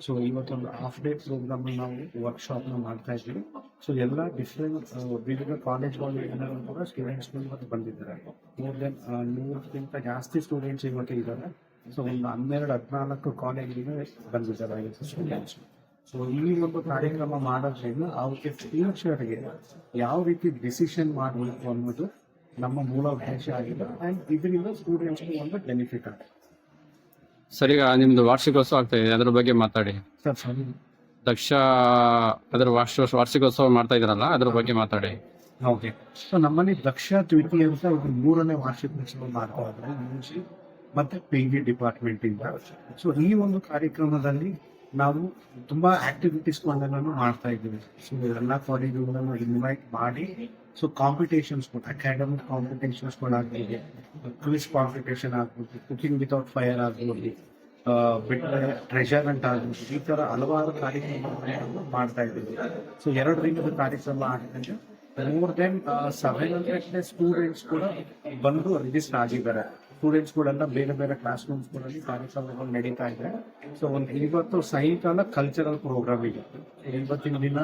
So ಇವತ್ತೊಂದು half day program ನಾವು ವರ್ಕ್ಶಾಪ್ನ ಮಾಡ್ತಾ ಇದ್ದೀವಿ. ಸೊ ಎಲ್ಲ ಡಿಫ್ರೆಂಟ್ ವಿವಿಧ ಕಾಲೇಜ್ಗಳು ಎಲ್ಲರೂ ಕೂಡ ಸ್ಟೂಡೆಂಟ್ಸ್ಗಳು ಇವತ್ತು ಬಂದಿದ್ದಾರೆ. ಮೋರ್ ದೆನ್ 100ಕ್ಕಿಂತ ಜಾಸ್ತಿ ಸ್ಟೂಡೆಂಟ್ಸ್ ಇವತ್ತು ಇದ್ದಾರೆ. ಸೊ ಒಂದು 12-14 ಕಾಲೇಜಿಗೆ ಬಂದಿದ್ದಾರೆ ಇವತ್ತು ಸ್ಟೂಡೆಂಟ್ಸ್. ಸೊ ಈ ಒಂದು ಕಾರ್ಯಕ್ರಮ ಮಾಡೋದ್ರಿಂದ ಅವ್ರಿಗೆ ಫ್ಯೂಚರ್ಗೆ ಯಾವ ರೀತಿ ಡಿಸಿಷನ್ ಮಾಡಬೇಕು ಅನ್ನೋದು ನಮ್ಮ ಮೂಲ ಉದ್ದೇಶ ಆಗಿದೆ. ಆ್ಯಂಡ್ ಇದರಿಂದ ಸ್ಟೂಡೆಂಟ್ಸ್ಗೆ ಒಂದು ಬೆನಿಫಿಟ್ ಆಗಿದೆ. ಸರ್, ಈಗ ನಿಮ್ದು ವಾರ್ಷಿಕೋತ್ಸವ ಆಗ್ತಾ ಇದೆ, ಅದ್ರ ಬಗ್ಗೆ ಮಾತಾಡಿ. ಸರ್ ಸರಿ. ದಕ್ಷ ಅದರ ವಾರ್ಷಿಕೋತ್ಸವ ಮಾಡ್ತಾ ಇದ್ರಲ್ಲ, ಅದ್ರ ಬಗ್ಗೆ ಮಾತಾಡಿ. ಓಕೆ. ಸೊ ನಮ್ಮಲ್ಲಿ ದಕ್ಷ ದ್ವಿತೀಯ ಅಂತ ಒಂದು 3ನೇ ವಾರ್ಷಿಕೋತ್ಸವ ಮಾಡ್ತಾ ಇದ್ದಾರೆ ಯುಜಿ ಮತ್ತೆ PG ಡಿಪಾರ್ಟ್ಮೆಂಟ್ ಇಂದ. ಸೊ ಈ ಒಂದು ಕಾರ್ಯಕ್ರಮದಲ್ಲಿ ನಾವು ತುಂಬಾ ಆಕ್ಟಿವಿಟೀಸ್ಗಳನ್ನೆಲ್ಲ ಮಾಡ್ತಾ ಇದ್ದೀವಿ. ಸೊ ಎಲ್ಲ ಕಾಲೇಜುಗಳನ್ನು ಇನ್ವೈಟ್ ಮಾಡಿ ಸೊ ಕಾಂಪಿಟೇಷನ್ಸ್ ಅಕಾಡೆಮಿಕ್ ಕಾಂಪಿಟೇಷನ್ಸ್ಗಳಾಗ್ಬೋದು, ಕ್ವಿಜ್ ಕಾಂಪಿಟೇಷನ್ ಆಗ್ಬೋದು, ಕುಕಿಂಗ್ ವಿತೌಟ್ ಫೈರ್ ಆಗ್ಬೋದು, ಬಿಟ್ಟರೆ ಟ್ರೆಷರ್ ಅಂತ ಆಗ್ಬೋದು, ಈ ಥರ ಹಲವಾರು ಕಾರ್ಯಕ್ರಮಗಳನ್ನು ಮಾಡ್ತಾ ಇದ್ದೀವಿ. ಸೊ 2 ದಿನದ ಕಾರ್ಯಕ್ರಮ ಆಗಿದ್ರೆ ಮೋರ್ ದೆನ್ 700 ಸ್ಟೂಡೆಂಟ್ಸ್ ಕೂಡ ಬಂದು ರಿಜಿಸ್ಟರ್ ಆಗಿದ್ದಾರೆ. ಸ್ಟೂಡೆಂಟ್ಸ್ ಗಳೆಲ್ಲ ಬೇರೆ ಬೇರೆ ಕ್ಲಾಸ್ ರೂಮ್ಸ್ಗಳಲ್ಲಿ ಕಾರ್ಯಕ್ರಮಗಳು ನಡೀತಾ ಇದೆ. ಸೊ ಇವತ್ತು ಸಾಯಂಕಾಲ ಕಲ್ಚರಲ್ ಪ್ರೋಗ್ರಾಮ್ ಇದೆ. ಇವತ್ತಿನ ದಿನ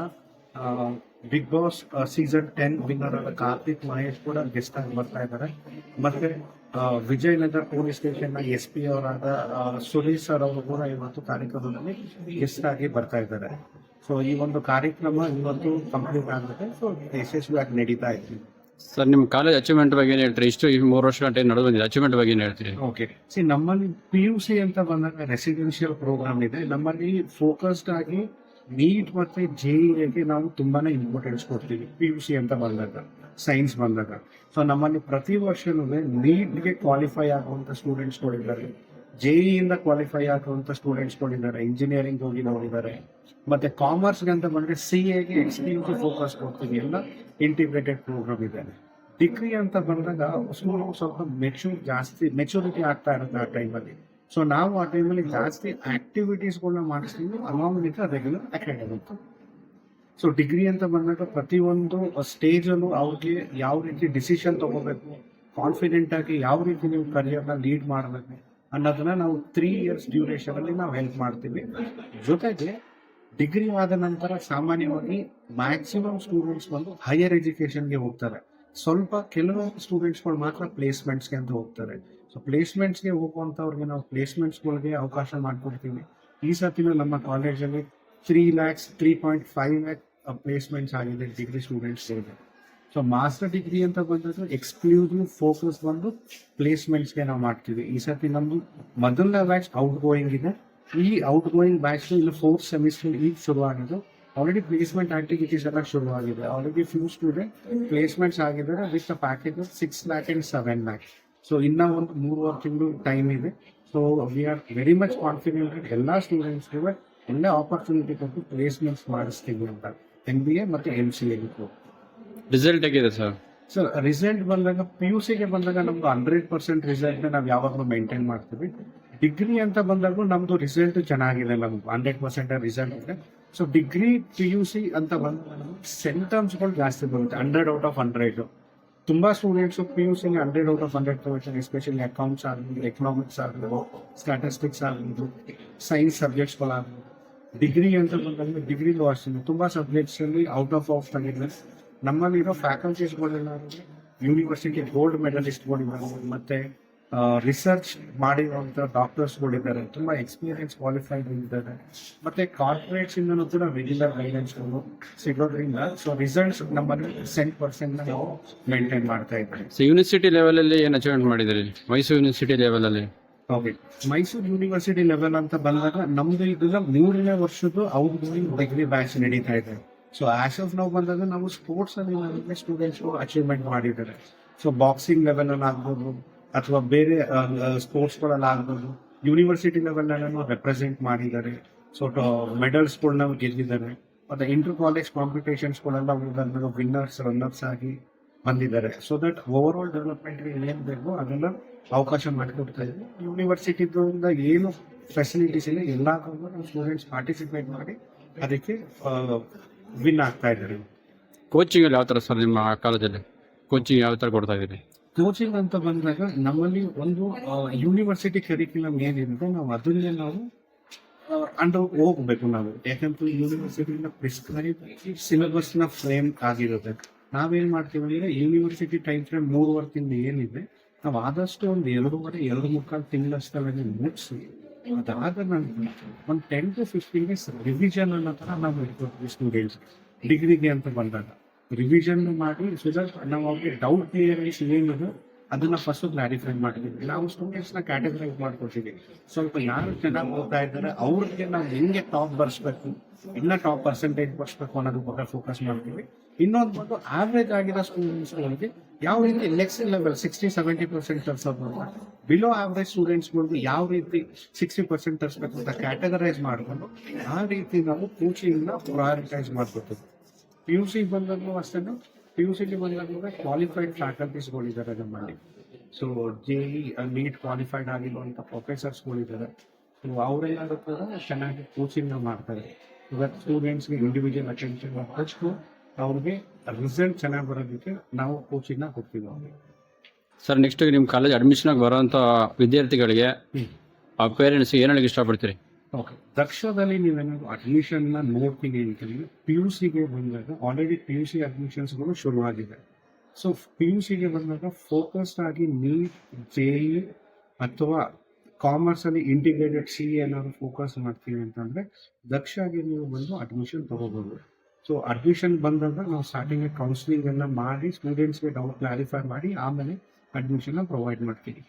ಬಿಗ್ ಬಾಸ್ ಸೀಸನ್ 10 ವಿನ್ನರ್ ಆದ ಕಾರ್ತಿಕ್ ಮಹೇಶ್ ಕೂಡ ಗೆಸ್ಟ್ ಆಗಿ ಬರ್ತಾ ಇದ್ದಾರೆ. ಮತ್ತೆ ವಿಜಯನಗರ ಪೊಲೀಸ್ ಸ್ಟೇಷನ್ ನ SP ಅವರಾದ ಸುರೇಶ್ ಸರ್ ಅವರು ಕೂಡ ಇವತ್ತು ಕಾರ್ಯಕ್ರಮದಲ್ಲಿ ಗೆಸ್ಟ್ ಆಗಿ ಬರ್ತಾ ಇದ್ದಾರೆ. ಸೊ ಈ ಒಂದು ಕಾರ್ಯಕ್ರಮ ಇವತ್ತು ಕಂಪ್ಲೀಟ್ ಆಗುತ್ತೆ. ಸೊ ಯಶಸ್ವಿಯಾಗಿ ನಡೀತಾ ಇದೆ. ಸರ್, ನಿಮ್ಮ ಕಾಲೇಜ್ ಅಚೀವ್ಮೆಂಟ್ ಬಗ್ಗೆ ಏನು ಹೇಳ್ತೀರಿ? ಇಷ್ಟು 3 ವರ್ಷ ಗಂಟೆ ನಡೆದು ಬಂದಿದೆ, ಅಚೀವ್ಮೆಂಟ್ ಬಗ್ಗೆ ಏನು ಹೇಳ್ತೀರಿ? ಓಕೆ. ನಮ್ಮಲ್ಲಿ PUC ಅಂತ ಬಂದಾಗ ರೆಸಿಡೆನ್ಷಿಯಲ್ ಪ್ರೋಗ್ರಾಮ್ ಇದೆ. ನಮ್ಮಲ್ಲಿ ಫೋಕಸ್ಡ್ ಆಗಿ ನೀಟ್ ಮತ್ತೆ JEE ನಾವು ತುಂಬಾನೇ ಇಂಪಾರ್ಟೆನ್ಸ್ ಕೊಡ್ತೀವಿ. PUC ಅಂತ ಬಂದಾಗ, ಸೈನ್ಸ್ ಬಂದಾಗ. ಸೊ ನಮ್ಮಲ್ಲಿ ಪ್ರತಿ ವರ್ಷನೂ ನೀಟ್ಗೆ ಕ್ವಾಲಿಫೈ ಆಗುವಂತ ಸ್ಟೂಡೆಂಟ್ಸ್ಗಳಿದ್ದಾರೆ, JEE ಇಂದ ಕ್ವಾಲಿಫೈ ಆಗುವಂತ ಸ್ಟೂಡೆಂಟ್ಸ್ಗಳಿದ್ದಾರೆ, ಇಂಜಿನಿಯರಿಂಗ್ ಹೋಗಿ ನೋಡಿದ್ದಾರೆ. ಮತ್ತೆ ಕಾಮರ್ಸ್ಗೆ ಅಂತ ಬಂದ್ರೆ CAಗೆ ಎಕ್ಸ್ಕ್ಲೂಸಿವ್ ಫೋಕಸ್ ಕೊಡ್ತೀವಿ. ಎಲ್ಲ ಇಂಟಿಗ್ರೇಟೆಡ್ ಪ್ರೋಗ್ರಾಮ್ ಇದೆ. ಡಿಗ್ರಿ ಅಂತ ಬಂದಾಗ ಸ್ವಲ್ಪ ಮೆಚುರಿಟಿ ಆಗ್ತಾ ಇರುತ್ತೆ ಆ ಟೈಮಲ್ಲಿ. ಸೊ ನಾವು ಆ ಟೈಮಲ್ಲಿ ಜಾಸ್ತಿ ಆಕ್ಟಿವಿಟೀಸ್ಗಳನ್ನ ಮಾಡಿಸ್ತೀವಿ along with regular academic. So degree ಅಂತ ಬಂದಾಗ ಪ್ರತಿಯೊಂದು ಸ್ಟೇಜಲ್ಲೂ ಅವ್ರಿಗೆ ಯಾವ ರೀತಿ ಡಿಸಿಷನ್ ತಗೋಬೇಕು, ಕಾನ್ಫಿಡೆಂಟ್ ಆಗಿ ಯಾವ ರೀತಿ ನೀವು ಕರಿಯರ್ನ ಲೀಡ್ ಮಾಡಬೇಕು ಅನ್ನೋದನ್ನ ನಾವು 3 years ಡ್ಯೂರೇಷನ್ ಅಲ್ಲಿ ನಾವು ಹೆಲ್ಪ್ ಮಾಡ್ತೀವಿ. ಜೊತೆಗೆ ಡಿಗ್ರಿ ಆದ ನಂತರ ಸಾಮಾನ್ಯವಾಗಿ ಮ್ಯಾಕ್ಸಿಮಮ್ ಸ್ಟೂಡೆಂಟ್ಸ್ ಬಂದು ಹೈಯರ್ ಎಜುಕೇಶನ್ಗೆ ಹೋಗ್ತಾರೆ. ಸ್ವಲ್ಪ ಕೆಲವು ಸ್ಟೂಡೆಂಟ್ಸ್ಗಳು ಮಾತ್ರ ಪ್ಲೇಸ್ಮೆಂಟ್ಸ್ಗೆ ಅಂತ ಹೋಗ್ತಾರೆ. ಸೊ ಪ್ಲೇಸ್ಮೆಂಟ್ಸ್ಗೆ ಹೋಗುವಂಥವ್ರಿಗೆ ನಾವು ಪ್ಲೇಸ್ಮೆಂಟ್ಸ್ಗಳಿಗೆ ಅವಕಾಶ ಮಾಡಿಕೊಡ್ತೀವಿ. ಈ ಸತಿನೂ ನಮ್ಮ ಕಾಲೇಜಲ್ಲಿ 3.5 lakh ಪ್ಲೇಸ್ಮೆಂಟ್ಸ್ ಆಗಿದೆ ಡಿಗ್ರಿ ಸ್ಟೂಡೆಂಟ್ಸ್ಗೆ. ಸೊ ಮಾಸ್ಟರ್ ಡಿಗ್ರಿ ಅಂತ ಬಂದ್ರೆ ಎಕ್ಸ್ಕ್ಲೂಸಿವ್ ಫೋಕಸ್ ಬಂದು ಪ್ಲೇಸ್ಮೆಂಟ್ಸ್ಗೆ ನಾವು ಮಾಡ್ತೀವಿ. ಈ ಸತಿ ನಮ್ದು ಮೊದಲನೇ ಬ್ಯಾಚ್ ಔಟ್ ಗೋಯಿಂಗ್ ಇದೆ. ಈ ಔಟ್ ಗೋಯಿಂಗ್ ಬ್ಯಾಚ್ ಇಲ್ಲಿ 4th ಸೆಮಿಸ್ಟರ್ ಈಗ ಶುರುವಾಗಿದ್ದು. ಆಲ್ರೆಡಿ ಪ್ಲೇಸ್ಮೆಂಟ್ ಆಕ್ಟಿವಿಟೀಸ್ ಎಲ್ಲ ಶುರುವಾಗಿದೆ. ಆಲ್ರೆಡಿ ಫ್ಯೂ ಸ್ಟೂಡೆಂಟ್ ಪ್ಲೇಸ್ಮೆಂಟ್ಸ್ ಆಗಿದ್ದಾರೆ with package 6 lakh and 7 lakh. So ಇನ್ನ ಒಂದು 3 ತಿಂಗಳು ಟೈಮ್ ಇದೆ. So we are very much confident ಎಲ್ಲ ಸ್ಟೂಡೆಂಟ್ಸ್ಗೆ ಒಳ್ಳೆ ಆಪರ್ಚುನಿಟಿ ಕೊಟ್ಟು ಪ್ಲೇಸ್ಮೆಂಟ್ಸ್ ಮಾಡಿಸ್ತೀವಿ ಅಂತ MBA ಮತ್ತೆ MCA. ರಿಸಲ್ಟ್ ಹೇಗಿದೆ ಸರ್? ಸರ್ ರಿಸಲ್ಟ್ ಬಂದಾಗ PUCಗೆ ಬಂದಾಗ ನಮ್ದು 100% ರಿಸಲ್ಟ್ ನಾವು ಯಾವಾಗಲೂ ಮೇಂಟೈನ್ ಮಾಡ್ತೀವಿ. ಡಿಗ್ರಿ ಅಂತ ಬಂದಾಗ ನಮ್ದು ರಿಸಲ್ಟ್ ಚೆನ್ನಾಗಿದೆ, ನಮ್ದು 100% ರಿಸಲ್ಟ್ ಇದೆ. ಸೊ ಡಿಗ್ರಿ PUC ಅಂತ ಬಂದಾಗ ಸೆಂಟಮ್ಸ್ಗಳು ಜಾಸ್ತಿ ಬರುತ್ತೆ, 100 out of 100. ತುಂಬಾ ಸ್ಟೂಡೆಂಟ್ಸ್ PUCಗೆ 100 out of 100 ತಗೋತಾರೆ. ಎಸ್ಪೆಷಲಿ ಅಕೌಂಟ್ಸ್ ಆಗ್ಬೋದು, ಎಕನಾಮಿಕ್ಸ್ ಆಗ್ಬೋದು, ಸ್ಟ್ಯಾಟಿಸ್ಟಿಕ್ಸ್ ಆಗ್ಬೋದು, ಸೈನ್ಸ್ ಸಬ್ಜೆಕ್ಟ್ಸ್ಗಳಾಗ್ಬೋದು. ಡಿಗ್ರಿ ಅಂತ ಬಂದಾಗ ಡಿಗ್ರಿಲೂ ಅಷ್ಟೇ ತುಂಬಾ ಸಬ್ಜೆಕ್ಟ್ಸ್ ಅಲ್ಲಿ ಔಟ್ ಆಫ್ ತಂದಿದ್ದಾರೆ. ನಮ್ಮಲ್ಲಿರೋ ಫ್ಯಾಕಲ್ಟೀಸ್ಗಳೆಲ್ಲ ಯೂನಿವರ್ಸಿಟಿ ಗೋಲ್ಡ್ ಮೆಡಲಿಸ್ಟ್ಗಳಿದ್ದಾರೆ, ಮತ್ತೆ ರಿಸರ್ಚ್ ಮಾಡಿರುವಂತ ಡಾಕ್ಟರ್ಸ್ಗಳಿದ್ದಾರೆ, ತುಂಬಾ ಎಕ್ಸ್ಪೀರಿಯನ್ಸ್ ಕ್ವಾಲಿಫೈಡ್ ಇದ್ದಾರೆ. ಮತ್ತೆ ಕಾರ್ಪೊರೇಟ್ಸ್ ಇಂದನೂ ಕೂಡ ರೆಗ್ಯುಲರ್ ಗೈಡೆನ್ಸ್ಗಳು ಸಿಗೋದ್ರಿಂದ ಸೊ ರಿಸಲ್ಟ್ಸ್ ನಮ್ಮಲ್ಲಿ 100% ನಾವು ಮೇಂಟೈನ್ ಮಾಡ್ತಾ ಇದ್ದೀವಿ. ಸೊ ಯೂನಿವರ್ಸಿಟಿ ಲೆವೆಲ್ ಅಲ್ಲಿ ಏನು ಅಚೀವ್ಮೆಂಟ್ ಮಾಡಿದ್ರಿ ಮೈಸೂರು ಯೂನಿವರ್ಸಿಟಿ ಲೆವೆಲ್ ಅಲ್ಲಿ? ಓಕೆ. ಮೈಸೂರು ಯೂನಿವರ್ಸಿಟಿ ಲೆವೆಲ್ ಅಂತ ಬಂದಾಗ ನಮ್ದು ಇದನ್ನ 3ನೇ ವರ್ಷದ್ದು ಔಟ್ ಗೋಯಿಂಗ್ ಡಿಗ್ರಿ ಬ್ಯಾಚ್ ನಡೀತಾ ಇದೆ. ಸೊ ಆಸ್ ಆಫ್ ನಾವು ಬಂದಾಗ ನಾವು ಸ್ಪೋರ್ಟ್ಸ್ ಅಲ್ಲಿ ಸ್ಟೂಡೆಂಟ್ಸ್ ಅಚೀವ್ಮೆಂಟ್ ಮಾಡಿದ್ದಾರೆ. ಸೊ ಬಾಕ್ಸಿಂಗ್ ಲೆವೆಲ್ ಅಲ್ಲಿ ಆಗ್ಬೋದು ಅಥವಾ ಬೇರೆ ಸ್ಪೋರ್ಟ್ಸ್ಗಳಲ್ಲಿ ಆಗ್ಬೋದು, ಯೂನಿವರ್ಸಿಟಿ ಲೆವೆಲ್ ನಲ್ಲಿ ರೆಪ್ರೆಸೆಂಟ್ ಮಾಡಿದ್ದಾರೆ. ಸೊ ಮೆಡಲ್ಸ್ಗಳನ್ನ ಗೆದ್ದಿದ್ದಾರೆ. ಮತ್ತೆ ಇಂಟರ್ ಕಾಲೇಜ್ ಕಾಂಪಿಟೇಷನ್ಸ್ಗಳೆಲ್ಲ ವಿನ್ನರ್ಸ್ ರನ್ನರ್ಸ್ ಆಗಿ ಬಂದಿದ್ದಾರೆ. ಸೊ ದಟ್ ಓವರ್ ಆಲ್ ಡೆವಲಪ್ಮೆಂಟ್ಗೆ ಏನ್ ಬೇಕು ಅದನ್ನ ಅವಕಾಶ ಮಾಡಿಕೊಡ್ತಾ ಇದ್ದೀವಿ. ಯೂನಿವರ್ಸಿಟಿಯಿಂದ ಏನು ಫೆಸಿಲಿಟೀಸ್ ಇದೆ ಎಲ್ಲ ಸ್ಟೂಡೆಂಟ್ಸ್ ಪಾರ್ಟಿಸಿಪೇಟ್ ಮಾಡಿ ಅದಕ್ಕೆ ವಿನ್ ಆಗ್ತಾ ಇದ್ದಾರೆ. ಕೋಚಿಂಗ್ ಯಾವ ತರ ಸರ್ ನಿಮ್ಮ ಕಾಲೇಜಲ್ಲಿ? ಕೋಚಿಂಗ್ ಯಾವ ತರ ಕೊಡ್ತಾ ಇದ್ದೀರಿ? ಕೋಚಿಂಗ್ ಅಂತ ಬಂದಾಗ ನಮ್ಮಲ್ಲಿ ಒಂದು ಯೂನಿವರ್ಸಿಟಿ ಕರಿಕ್ಯುಲಮ್ ಏನಿದೆ ನಾವು ಅದನ್ನೇ ನಾವು ಅಂಡ್ ಹೋಗ್ಬೇಕು ನಾವು, ಯಾಕಂದ್ರೆ ಯೂನಿವರ್ಸಿಟಿಯಿಂದ ಪ್ರಿಸ್ಕ್ರೈಬ್ ಸಿಲೆಬಸ್ ನ ಫ್ರೇಮ್ ಆಗಿರುತ್ತೆ. ನಾವೇನ್ ಮಾಡ್ತೀವಿ ಅಂದ್ರೆ ಯೂನಿವರ್ಸಿಟಿ ಟೈಮ್ ಫ್ರೇಮ್ 3 ವರ್ಷದಿಂದ ಏನಿದೆ ನಾವು ಆದಷ್ಟು ಒಂದು 2.5 ತಿಂಗಳಷ್ಟರಲ್ಲಿ ಮುಗಿಸಿ ಅದಾದ ನಂತರ ಒಂದು 10 to 15 days ರಿವಿಷನ್ ಅನ್ನೋ ತರ ನಾವು ಇಟ್ಕೊಳ್ತೀವಿ ಸ್ಟೂಡೆಂಟ್ಸ್. ಡಿಗ್ರಿಗೆ ಅಂತ ಬಂದಾಗ ರಿವಿಷನ್ ಮಾಡಿ ಸೊ ದಟ್ ನಾವು ಅವ್ರಿಗೆ ಡೌಟ್ ಕ್ಲಿಯರೆನ್ಸ್ ಏನಿದೆ ಅದನ್ನ ಫಸ್ಟ್ ಕ್ಲಾರಿಫೈ ಮಾಡ್ತೀವಿ. ನಾವು ಸ್ಟೂಡೆಂಟ್ಸ್ ನ ಕ್ಯಾಟಗರೈಸ್ ಮಾಡ್ಕೊಳ್ತೀವಿ. ಸ್ವಲ್ಪ ಯಾರು ಚೆನ್ನಾಗಿ ಓದ್ತಾ ಇದ್ದಾರೆ ಅವ್ರಿಗೆ ನಾವು ಹೆಂಗೆ ಟಾಪ್ ಬರ್ಸ್ಬೇಕು, ಇನ್ನ ಟಾಪ್ ಪರ್ಸೆಂಟೇಜ್ ಬರ್ಸ್ಬೇಕು ಅನ್ನೋದ್ರ ಬಗ್ಗೆ ಫೋಕಸ್ ಮಾಡ್ತೀವಿ. ಇನ್ನೊಂದು ಬಂದು ಆವ್ರೇಜ್ ಆಗಿರೋ ಸ್ಟೂಡೆಂಟ್ಸ್ಗಳಿಗೆ ಯಾವ ರೀತಿ ನೆಕ್ಸ್ಟ್ ಲೆವೆಲ್ 60-70% ತರ್ಸೋದು, ಬಿಲೋ ಆವ್ರೇಜ್ ಸ್ಟೂಡೆಂಟ್ಸ್ಗಳಿಗೆ ಯಾವ ರೀತಿ 60% ತರಿಸ್ಬೇಕು ಅಂತ ಕ್ಯಾಟಗರೈಸ್ ಮಾಡ್ಕೊಂಡು ಆ ರೀತಿ ನಾವು ಕೋಚಿಂಗ್ ನ ಪ್ರಯಾರಿಟೈಸ್ ಮಾಡ್ಕೊತೀವಿ. PUC ಬಂದಾಗಲೂ ಅಷ್ಟೇ, PUCಗೆ ಬಂದಾಗಲೂ ಕ್ವಾಲಿಫೈಡ್ ಫ್ಯಾಕಲ್ಟೀಸ್ಗಳಿದ್ದಾರೆ ನಮ್ಮಲ್ಲಿ. ಸೊ JEE ನೀಟ್ ಕ್ವಾಲಿಫೈಡ್ ಆಗಿರುವಂಥ ಪ್ರೊಫೆಸರ್ಸ್ಗಳಿದ್ದಾರೆ. ಸೊ ಅವರೆಲ್ಲರೂ ಕೂಡ ಚೆನ್ನಾಗಿ ಕೋಚಿಂಗ್ ಮಾಡ್ತಾರೆ. ಇವಾಗ ಸ್ಟೂಡೆಂಟ್ಸ್ಗೆ ಇಂಡಿವಿಜುವಲ್ ಅಟೆನ್ಷನ್ ಹಚ್ಕು ಅವ್ರಿಗೆ ರಿಸಲ್ಟ್ ಚೆನ್ನಾಗಿ ಬರೋದಕ್ಕೆ ನಾವು ಕೋಚಿಂಗ್ನ ಕೊಡ್ತೀವಿ ಅವ್ರಿಗೆ. ಸರ್ ನೆಕ್ಸ್ಟ್ ನಿಮ್ಮ ಕಾಲೇಜ್ ಅಡ್ಮಿಷನ್ ಬರೋಂಥ ವಿದ್ಯಾರ್ಥಿಗಳಿಗೆ ಆ ಪೇರೆಂಟ್ಸ್ ಏನು ಹೇಳಕ್ಕೆ ಇಷ್ಟಪಡ್ತೀರಿ? ಓಕೆ, ದಕ್ಷದಲ್ಲಿ ನೀವೇನಾದ್ರು ಅಡ್ಮಿಷನ್ ನ ನೋಡ್ತೀನಿ ಅಂತಂದ್ರೆ PUCಗೆ ಬಂದಾಗ ಆಲ್ರೆಡಿ PUC ಅಡ್ಮಿಷನ್ಸ್ಗಳು ಶುರುವಾಗಿದೆ. ಸೊ PUCಗೆ ಬಂದಾಗ ಫೋಕಸ್ಡ್ ಆಗಿ ನೀಟ್, JEE ಅಥವಾ ಕಾಮರ್ಸ್ ಅಲ್ಲಿ ಇಂಟಿಗ್ರೇಟೆಡ್ CE ಏನಾದ್ರು ಫೋಕಸ್ ಮಾಡ್ತೀವಿ ಅಂತಂದ್ರೆ ದಕ್ಷಾಗಿ ನೀವು ಬಂದು ಅಡ್ಮಿಷನ್ ತಗೋಬಹುದು. ಸೊ ಅಡ್ಮಿಷನ್ ಬಂದಾಗ ನಾವು ಸ್ಟಾರ್ಟಿಂಗ್ ಕೌನ್ಸಿಲಿಂಗ್ ಎಲ್ಲ ಮಾಡಿ ಸ್ಟೂಡೆಂಟ್ಸ್ಗೆ ಡೌಟ್ ಕ್ಲಾರಿಫೈ ಮಾಡಿ ಆಮೇಲೆ ಅಡ್ಮಿಷನ್ ಪ್ರೊವೈಡ್ ಮಾಡ್ತೀವಿ.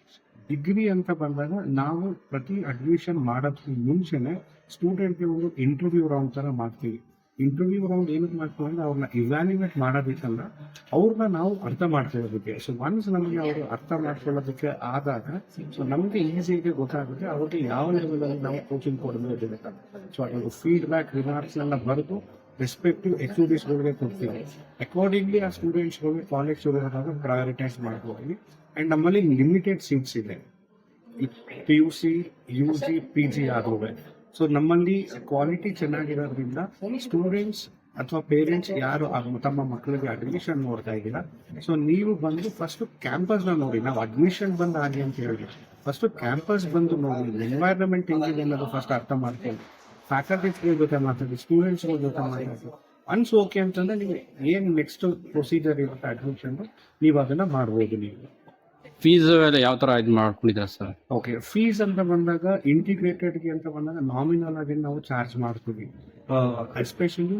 ಡಿಗ್ರಿ ಅಂತ ಬಂದಾಗ ನಾವು ಪ್ರತಿ ಅಡ್ಮಿಷನ್ ಮಾಡೋದಕ್ಕೆ ಮುಂಚೆನೆ ಸ್ಟೂಡೆಂಟ್ಗೆ ಒಂದು ಇಂಟರ್ವ್ಯೂ ರೌಂಡ್ ತರ ಮಾಡ್ತೀವಿ. ಇಂಟರ್ವ್ಯೂ ರೌಂಡ್ ಏನಕ್ಕೆ ಮಾಡ್ತೀವಿ ಅಂದ್ರೆ ಅವ್ರನ್ನ ಇವ್ಯಾಲ್ಯೂಯೇಟ್ ಮಾಡೋದಕ್ಕಲ್ಲ, ಅವ್ರನ್ನ ನಾವು ಅರ್ಥ ಮಾಡ್ಕೊಳ್ಳೋದಕ್ಕೆ. ಸೊ ಒನ್ಸ್ ನಮಗೆ ಅವರು ಅರ್ಥ ಮಾಡ್ಕೊಳ್ಳೋದಕ್ಕೆ ಆದಾಗ ಸೊ ನಮಗೆ ಈಸಿಯಾಗಿ ಗೊತ್ತಾಗುತ್ತೆ ಅವ್ರಿಗೆ ಯಾವ ಲೆವೆಲಲ್ಲಿ ನಾವು ಕೋಚಿಂಗ್ ಕೊಡಬೇಕು. ಸೊ ಅದೊಂದು ಫೀಡ್ಬ್ಯಾಕ್ ರಿಮಾರ್ಕ್ಸ್ ಎಲ್ಲ ಬರೆದು ರೆಸ್ಪೆಕ್ಟಿವ್ HODsಗಳಿಗೆ ಕೊಡ್ತೀವಿ. ಅಕಾರ್ಡಿಂಗ್ಲಿ ಆ ಸ್ಟೂಡೆಂಟ್ಸ್ಗಳಿಗೆ ಕಾಲೇಜ್ ಶುರುವಾದಾಗ ಪ್ರಯಾರಿಟೈಸ್ ಮಾಡ್ತೀವಿ. ಅಂಡ್ ನಮ್ಮಲ್ಲಿ ಲಿಮಿಟೆಡ್ ಸೀಟ್ಸ್ ಇದೆ PUC, UG, PG ಆದ್ರೂ. ಸೊ ನಮ್ಮಲ್ಲಿ ಕ್ವಾಲಿಟಿ ಚೆನ್ನಾಗಿರೋದ್ರಿಂದ ಸ್ಟೂಡೆಂಟ್ಸ್ ಅಥವಾ ಪೇರೆಂಟ್ಸ್ ಯಾರು ತಮ್ಮ ಮಕ್ಕಳಿಗೆ ಅಡ್ಮಿಷನ್ ನೋಡ್ತಾ ಇದ್ದೀರಾ, ಸೊ ನೀವು ಬಂದು ಫಸ್ಟ್ ಕ್ಯಾಂಪಸ್ ನ ನೋಡಿ. ನಾವು ಅಡ್ಮಿಷನ್ ಬಂದು ಆಗಿ ಅಂತ ಹೇಳಿ ಫಸ್ಟ್ ಕ್ಯಾಂಪಸ್ ಬಂದು ನೋಡಿ, ಎನ್ವೈರನ್ಮೆಂಟ್ ಹೆಂಗಿದೆ ಅನ್ನೋದು ಫಸ್ಟ್ ಅರ್ಥ ಮಾಡ್ಕೊಳ್ಳಿ. ಫ್ಯಾಕಲ್ಟೀಸ್ಗಳ ಜೊತೆ ಮಾತಾಡಿ, ಸ್ಟೂಡೆಂಟ್ಸ್ಗಳ ಜೊತೆ ಮಾತಾಡಿ. ಒನ್ಸ್ ಓಕೆ ಅಂತಂದ್ರೆ ನೀವು ಏನ್ ನೆಕ್ಸ್ಟ್ ಪ್ರೊಸೀಜರ್ ಇರುತ್ತೆ ಅಡ್ಮಿಷನ್ ನೀವು ಅದನ್ನ ಮಾಡ್ಬೋದು. ನೀವು ಫೀಸ್ ಎಲ್ಲ ಯಾವ ಥರ ಇದು ಮಾಡ್ಕೊಂಡಿದ್ದೀರಾ ಸರ್? ಓಕೆ, ಫೀಸ್ ಅಂತ ಬಂದಾಗ ಇಂಟಿಗ್ರೇಟೆಡ್ಗೆ ಅಂತ ಬಂದಾಗ ನಾಮಿನಲ್ ಆಗಿ ನಾವು ಚಾರ್ಜ್ ಮಾಡ್ತೀವಿ. ಎಸ್ಪೆಷಲಿ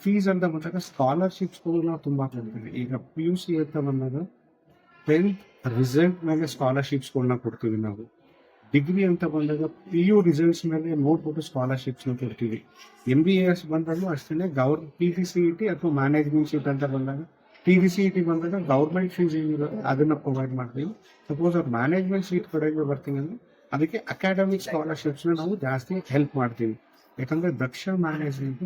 ಫೀಸ್ ಅಂತ ಬಂದಾಗ ಸ್ಕಾಲರ್ಶಿಪ್ಸ್ಗಳು ನಾವು ತುಂಬಾ ಕೊಡ್ತೀವಿ. ಈಗ PUC ಅಂತ ಬಂದಾಗ 10th ರಿಸಲ್ಟ್ ಮೇಲೆ ಸ್ಕಾಲರ್ಶಿಪ್ಸ್ಗಳನ್ನ ಕೊಡ್ತೀವಿ ನಾವು. ಡಿಗ್ರಿ ಅಂತ ಬಂದಾಗ PU ರಿಸಲ್ಟ್ಸ್ ಮೇಲೆ ನೋಡ್ಬಿಟ್ಟು ಸ್ಕಾಲರ್ಶಿಪ್ಸ್ನ ಕೊಡ್ತೀವಿ. MBAS ಬಂದಾಗಲೂ ಅಷ್ಟೇ PGCET ಅಥವಾ ಮ್ಯಾನೇಜ್ಮೆಂಟ್ ಸೀಟ್ ಅಂತ ಬಂದಾಗ PGCET ಬಂದಾಗ ಗೌರ್ಮೆಂಟ್ ಫೀಸ್ ಏನಿರುತ್ತೆ ಅದನ್ನ ಪ್ರೊವೈಡ್ ಮಾಡ್ತೀವಿ. ಸಪೋಸ್ ಅವ್ರು ಮ್ಯಾನೇಜ್ಮೆಂಟ್ ಸೀಟ್ ಕಡೆಗೆ ಬರ್ತೀನಿ ಅಂದ್ರೆ ಅದಕ್ಕೆ ಅಕಾಡೆಮಿಕ್ ಸ್ಕಾಲರ್ಶಿಪ್ಸ್ನ ನಾವು ಜಾಸ್ತಿ ಹೆಲ್ಪ್ ಮಾಡ್ತೀವಿ. ಯಾಕಂದ್ರೆ ದಕ್ಷ ಮ್ಯಾನೇಜ್ಮೆಂಟ್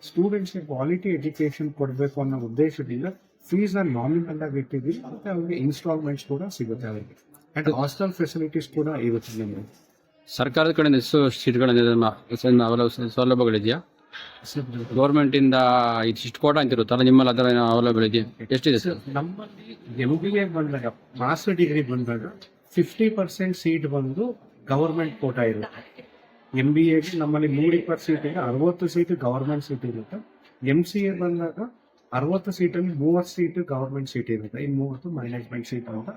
ಸ್ಟೂಡೆಂಟ್ಸ್ಗೆ ಕ್ವಾಲಿಟಿ ಎಜುಕೇಶನ್ ಕೊಡಬೇಕು ಅನ್ನೋ ಉದ್ದೇಶದಿಂದ ಫೀಸ್ ನ ನಾಮಿನಲ್ ಆಗಿ ಇಟ್ಟಿದ್ದೀವಿ. ಮತ್ತೆ ಅವ್ರಿಗೆ ಇನ್ಸ್ಟಾಲ್ಮೆಂಟ್ಸ್ ಕೂಡ ಸಿಗುತ್ತೆ ಅವರಿಗೆ. ಅಂಡ್ ಹಾಸ್ಟೆಲ್ ಫೆಸಿಲಿಟೀಸ್ ಕೂಡ ಇರುತ್ತೆ ನಿಮಗೆ. ಸರ್ಕಾರದ ಕಡೆಯಿಂದ ಎಷ್ಟು ಸೀಟ್ಗಳ ಸೌಲಭ್ಯಗಳಿದೆಯಾ? ಗೌರ್ಮೆಂಟ್ ಇಂದ ಇಷ್ಟು ಕೋಟ ಅಂತಿರುತ್ತಲ್ಲ, ನಿಮ್ಮಲ್ಲಿ ಅದರ ಅವೈಲೇಬಲ್ ಇದೆಯಾ? ಎಷ್ಟಿದೆ ಸರ್? ನಮ್ಮಲ್ಲಿ MBA ಬಂದಾಗ ಮಾಸ್ಟರ್ ಡಿಗ್ರಿ ಬಂದಾಗ 50% ಸೀಟ್ ಬಂದು ಗವರ್ಮೆಂಟ್ ಕೋಟಾ ಇರುತ್ತೆ. MBAಗೆ ನಮ್ಮಲ್ಲಿ 120 ಸೀಟ್ ಇದೆ, 60 ಸೀಟ್ ಗವರ್ಮೆಂಟ್ ಸೀಟ್ ಇರುತ್ತೆ. MCA ಬಂದಾಗ 60 ಸೀಟಲ್ಲಿ 30 ಸೀಟ್ ಗವರ್ಮೆಂಟ್ ಸೀಟ್ ಇರುತ್ತೆ, ಇನ್ನು 30 ಮ್ಯಾನೇಜ್ಮೆಂಟ್ ಸೀಟ್ ಅಂತ.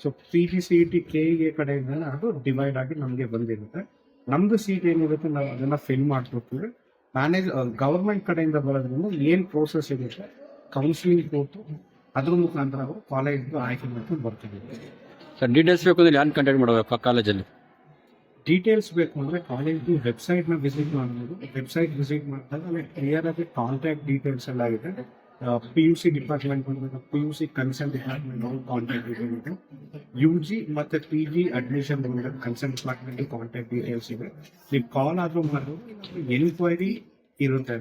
ಸೊ PGCET KE ಕಡೆಯಿಂದ ಅದು ಡಿವೈಡ್ ಆಗಿ ನಮಗೆ ಬಂದಿರುತ್ತೆ. ನಮ್ದು ಸೀಟ್ ಏನಿರುತ್ತೆ ನಾವು ಅದನ್ನ ಫಿಲ್ ಮಾಡ್ಕೊಡ್ತೀವಿ. ಗವರ್ಮೆಂಟ್ ಕಡೆಯಿಂದ ಬರೋದ್ರಿಂದ ಏನ್ ಪ್ರೋಸೆಸ್ ಇರುತ್ತೆ ಕೌನ್ಸಿಲಿಂಗ್ ಕೊಟ್ಟು ಅದ್ರ ಮುಖಾಂತರ ಅವರು ಕಾಲೇಜ್ ಆಯ್ಕೆ ಮಾಡ್ಕೊಂಡು ಬರ್ತೀವಿ. ಸರ್ ಡೀಟೇಲ್ಸ್ ಬೇಕು ಅಂದ್ರೆ ಯಾರು ಕಾಂಟ್ಯಾಕ್ಟ್ ಮಾಡಬೇಕು ಕಾಲೇಜಲ್ಲಿ? ಡೀಟೇಲ್ಸ್ ಬೇಕು ಅಂದ್ರೆ ಕಾಲೇಜ್ ವೆಬ್ಸೈಟ್ ನ ವಿಸಿಟ್ ಮಾಡಬಹುದು. ವೆಬ್ಸೈಟ್ ವಿಸಿಟ್ ಮಾಡಿದಾಗ ಅಲ್ಲಿ ಕ್ಲಿಯರ್ ಆಗಿ ಕಾಂಟ್ಯಾಕ್ಟ್ ಡೀಟೇಲ್ಸ್ ಎಲ್ಲ ಇದೆ. PUC ಡಿಪಾರ್ಟ್ಮೆಂಟ್ ಬಂದಾಗ PUC concern department contact detail ಇದೆ. UG ಮತ್ತೆ PG ಅಡ್ಮಿಷನ್ ಬಂದಾಗ ಕನ್ಸರ್ನ್ ಡಿಪಾರ್ಟ್ಮೆಂಟ್ ಕಾಂಟ್ಯಾಕ್ಟ್ ಡೀಟೇಲ್ಸ್ ಇದೆ. ನೀವು ಕಾಲ್ ಆದ್ರೂ ಮಾಡೋದು. ಎನ್ಕ್ವೈರಿ ಇರುತ್ತೆ,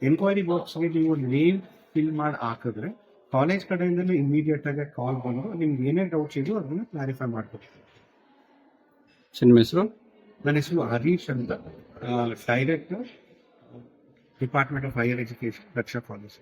ಎನ್ಕ್ವೈರಿ ಬಾಕ್ಸ್ಗೆ ನೀವು ನೇಮ್ ಫಿಲ್ ಮಾಡಿ ಹಾಕಿದ್ರೆ ಕಾಲೇಜ್ ಕಡೆಯಿಂದಲೂ ಇಮಿಡಿಯೇಟ್ ಆಗಿ ಕಾಲ್ ಬಂದು ನಿಮ್ಗೆ ಏನೇ ಡೌಟ್ಸ್ ಇದೆಯೋ ಅದನ್ನ ಕ್ಲಾರಿಫೈ ಮಾಡ್ಕೊಡ್ತೀವಿ. ನಿಮ್ಮ ಹೆಸರು? ನನ್ನ ಹೆಸರು ಹರೀಶ್ ಅಂತ, director department of higher education Daksha college.